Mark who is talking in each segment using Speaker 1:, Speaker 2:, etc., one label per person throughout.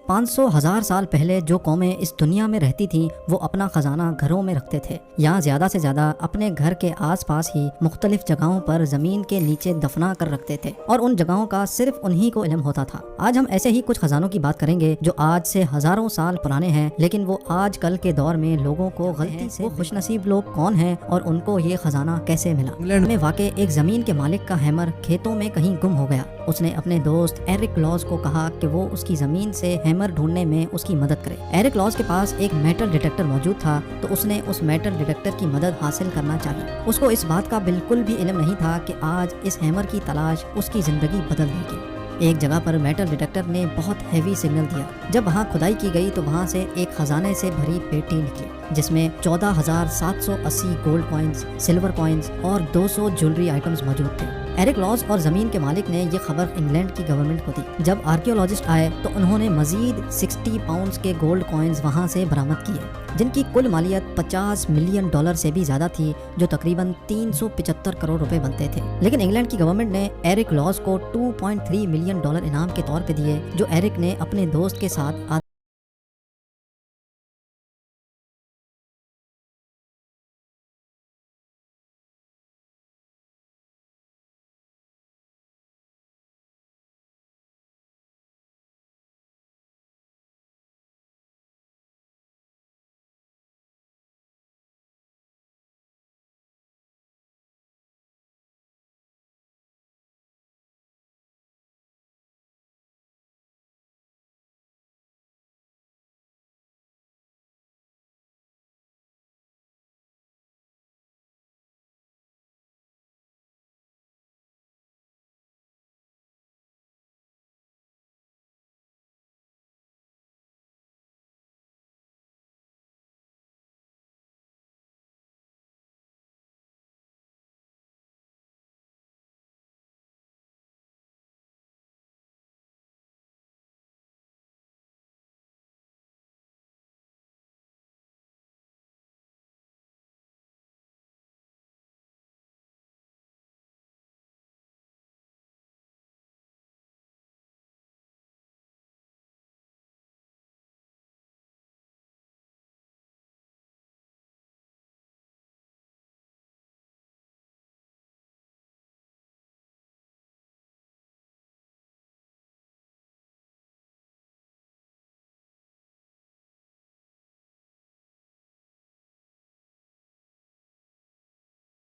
Speaker 1: 500,000 साल पहले जो कौमें इस दुनिया में रहती थीं वो अपना खजाना घरों में रखते थे या ज़्यादा से ज़्यादा अपने घर के आसपास ही मुख्तलिफ जगहों पर ज़मीन के नीचे दफना कर रखते थे और उन जगहों का सिर्फ उन्हीं को इल्म होता था। आज हम ऐसे ही कुछ खजानों की बात करेंगे जो आज से हज़ारों साल पुराने हैं, लेकिन वो आज कल के दौर में लोगों को गलती से, वो खुशनसीब लोग कौन हैं और उनको ये खजाना कैसे मिला। इंग्लैंड में वाक़े एक ज़मीन के मालिक का हैमर खेतों में कहीं गुम हो गया। उसने अपने दोस्त एरिक लॉज को कहा कि वो उसकी ज़मीन से हैमर ढूंढने में उसकी मदद करे। एरिक लॉज के पास एक मेटल डिटेक्टर मौजूद था तो उसने उस मेटल डिटेक्टर की मदद हासिल करना चाहिए। उसको इस बात का बिल्कुल भी इल्म नहीं था कि आज इस हैमर की तलाश उसकी ज़िंदगी बदल देगी। एक जगह पर मेटल डिटेक्टर ने बहुत हैवी सिग्नल दिया। जब वहाँ खुदाई की गई तो वहाँ से एक खजाने से भरी पेटी निकली जिसमें 14,780 गोल्ड कॉइन्स, सिल्वर कॉइन्स और 200 ज्वेलरी आइटम्स मौजूद थे। एरिक लॉज और ज़मीन के मालिक ने ये खबर इंग्लैंड की गवर्नमेंट को दी। जब आर्कियोलॉजिस्ट आए तो उन्होंने मजीद 60 पाउंड्स के गोल्ड कॉइन्स वहाँ से बरामद किए जिनकी कुल मालियत $50 मिलियन से भी ज़्यादा थी, जो तकरीबन 375 करोड़ रुपए बनते थे। लेकिन इंग्लैंड की गवर्नमेंट ने एरिक लॉज को $2.3 मिलियन इनाम के तौर पे दिए जो एरिक ने अपने दोस्त के साथ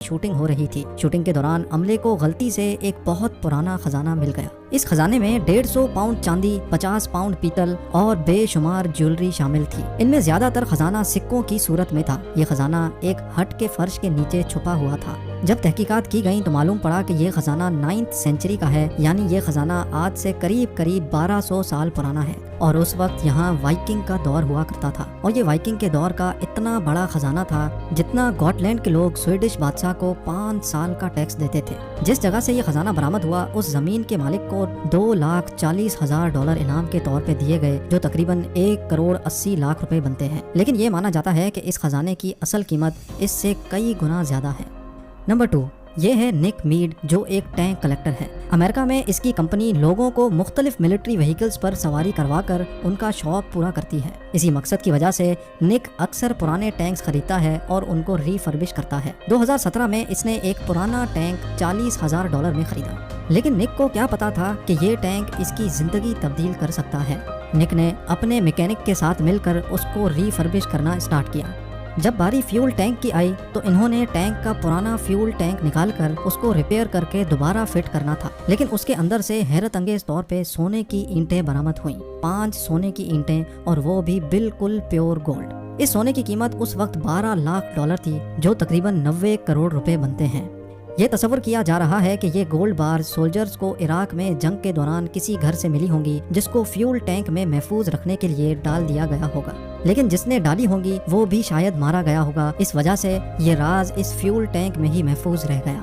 Speaker 1: शूटिंग हो रही थी। शूटिंग के दौरान अमले को गलती से एक बहुत पुराना खजाना मिल गया। इस खजाने में 150 पाउंड चांदी, 50 पाउंड पीतल और बेशुमार ज्वेलरी शामिल थी। इनमें ज्यादातर खजाना सिक्कों की सूरत में था। ये खजाना एक हट के फर्श के नीचे छुपा हुआ था। जब तहकीकात की गई तो मालूम पड़ा कि ये खजाना 9th सेंचुरी का है, यानी ये खजाना आज से करीब 1200 साल पुराना है और उस वक्त यहाँ वाइकिंग का दौर हुआ करता था। और ये वाइकिंग के दौर का इतना बड़ा खजाना था जितना गॉटलैंड के लोग स्वीडिश बादशाह को 5 साल का टैक्स देते थे। जिस जगह से ये खजाना बरामद हुआ उस जमीन के मालिक को $2,40,000 इनाम के तौर पे दिए गए, जो तकरीबन 1,80,00,000 रुपए बनते हैं। लेकिन ये माना जाता है कि इस खजाने की असल कीमत इससे कई गुना ज्यादा है। नंबर 2, ये है निक मीड जो एक टैंक कलेक्टर है। अमेरिका में इसकी कंपनी लोगों को मुख्तलिफ मिलिट्री व्हीकल्स पर सवारी करवा कर उनका शौक पूरा करती है। इसी मकसद की वजह से निक अक्सर पुराने टैंक्स खरीदता है और उनको रीफर्बिश करता है। 2017 में इसने एक पुराना टैंक $40,000 में खरीदा। लेकिन निक को क्या पता था कि ये टैंक इसकी जिंदगी तब्दील कर सकता है। निक ने अपने मैकेनिक के साथ मिलकर उसको रीफर्बिश करना स्टार्ट किया। जब बारी फ्यूल टैंक की आई तो इन्होंने टैंक का पुराना फ्यूल टैंक निकालकर उसको रिपेयर करके दोबारा फिट करना था। लेकिन उसके अंदर से हैरत अंगेज तौर पे सोने की ईंटें बरामद हुई। 5 सोने की ईंटें और वो भी बिल्कुल प्योर गोल्ड। इस सोने की कीमत उस वक्त $12 लाख थी, जो तकरीबन 90 करोड़ रुपए बनते हैं। ये तस्वर किया जा रहा है कि ये गोल्ड बार सोल्जर्स को इराक में जंग के दौरान किसी घर से मिली होंगी जिसको फ्यूल टैंक में महफूज रखने के लिए डाल दिया गया होगा। लेकिन जिसने डाली होंगी वो भी शायद मारा गया होगा। इस वजह से ये राज इस फ्यूल टैंक में ही महफूज रह गया।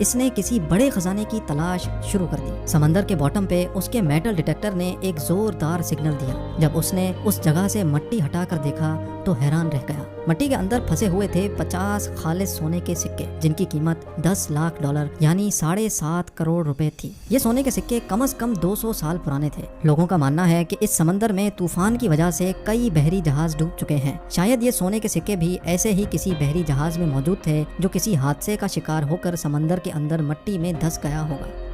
Speaker 1: इसने किसी बड़े खजाने की तलाश शुरू कर दी। समंदर के बॉटम पे उसके मेटल डिटेक्टर ने एक जोरदार सिग्नल दिया। जब उसने उस जगह से मट्टी हटाकर देखा तो हैरान रह गया। मट्टी के अंदर फंसे हुए थे 50 खालिस सोने के सिक्के जिनकी कीमत $10 लाख यानी 7.5 करोड़ रुपए थी। ये सोने के सिक्के कम से कम 200 साल पुराने थे। लोगों का मानना है कि इस समंदर में तूफान की वजह से कई बहरी जहाज डूब चुके हैं। शायद ये सोने के सिक्के भी ऐसे ही किसी बहरी जहाज में मौजूद थे जो किसी हादसे का शिकार होकर समंदर के अंदर मट्टी में धंस गया होगा।